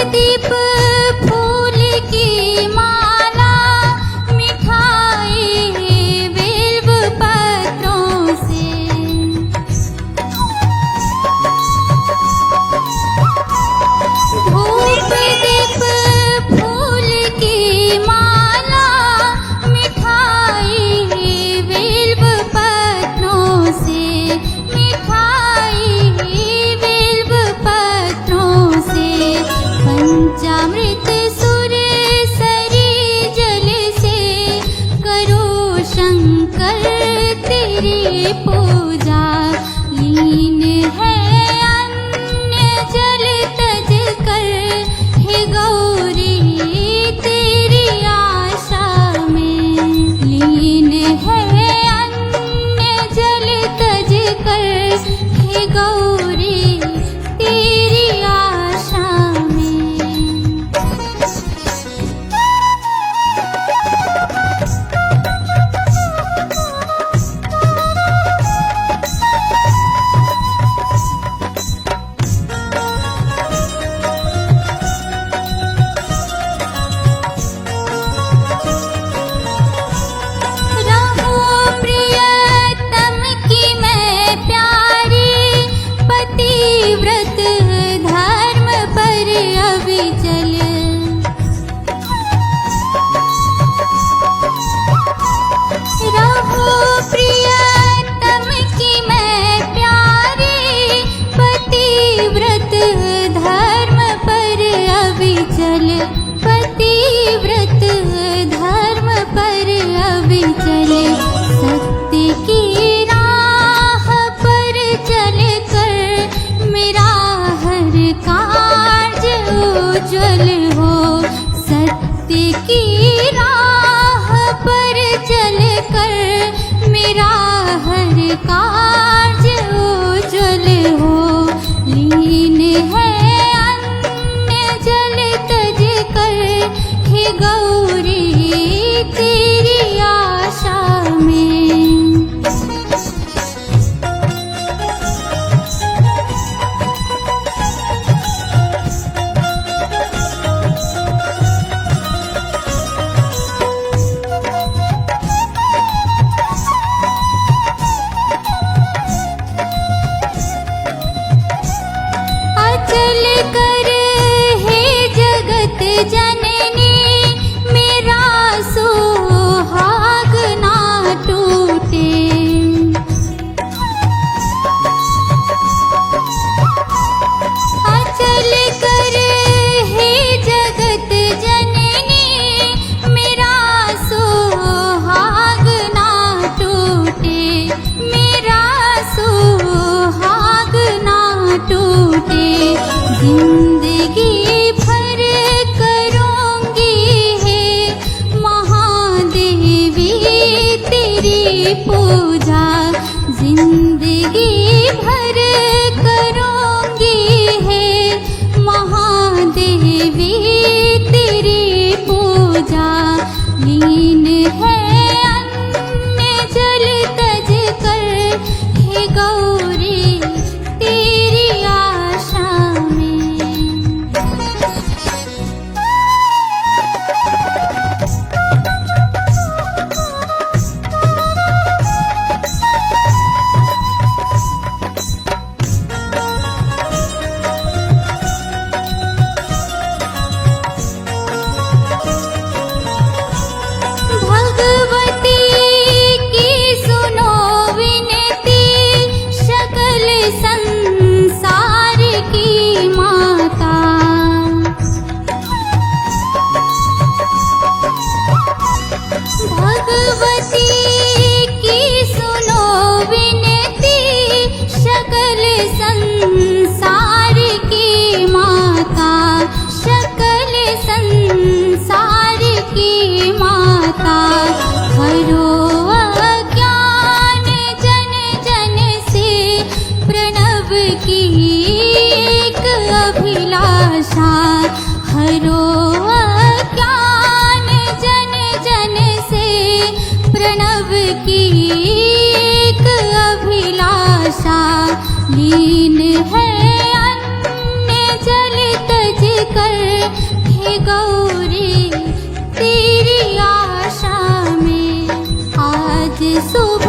दीप फूल की माला मिठाई बिल्व पत्रों से। धूप दीप फूल की माला मिठाई बिल्व पत्रों से, मिठाई बिल्व पत्रों से। पंचामृत सुर सरी जल से करो शंकर तेरी पूजा। लीन है अन्य जल तज कर, हे गौरी तेरी आशा में। लीन है अन्य जल तज कर, हे गौरी तेरी आशा में। रहूं प्रियतम की मैं प्यारी, पतिव्रत धर्म पर अविचल। रहूं प्रियतम की मैं प्यारी, पतिव्रत धर्म पर अविचल। पतिव्रत धर्म पर अविचल। सत्य की राह पर चल कर मेरा हर कार्य उज्ज्वल हो। सत्य की राह पर चल कर मेरा हर कार्य उज्ज्वल हो। लीन है अन्य जल तज कर, हे गौरी तेरी आशा में। अचल कर हे जगत जननी, मेरा सुहाग ना टूटे। अचल कर हे जगत जननी, मेरा सुहाग ना टूटे। मेरा सुहाग ना टूटे। जिंदगी भर करूंगी हे महादेवी तेरी पूजा। जिंदगी भर करूंगी हे महादेवी तेरी पूजा। लीन है अन्य जल तज कर, हे गौरी तेरी आशा में। भगवती की सुनो विनती, सकल संसार की माता। भगवती की सुनो विनती, सकल संसार की माता। सकल संसार की माता। हरो अज्ञान जन जन से, प्रणव की एक अभिलाषा। हरो अज्ञान जन जन से, प्रणव की एक अभिलाषा। लीन है अन्य जल तज कर हे गौरी तेरी आशा में आज शुभ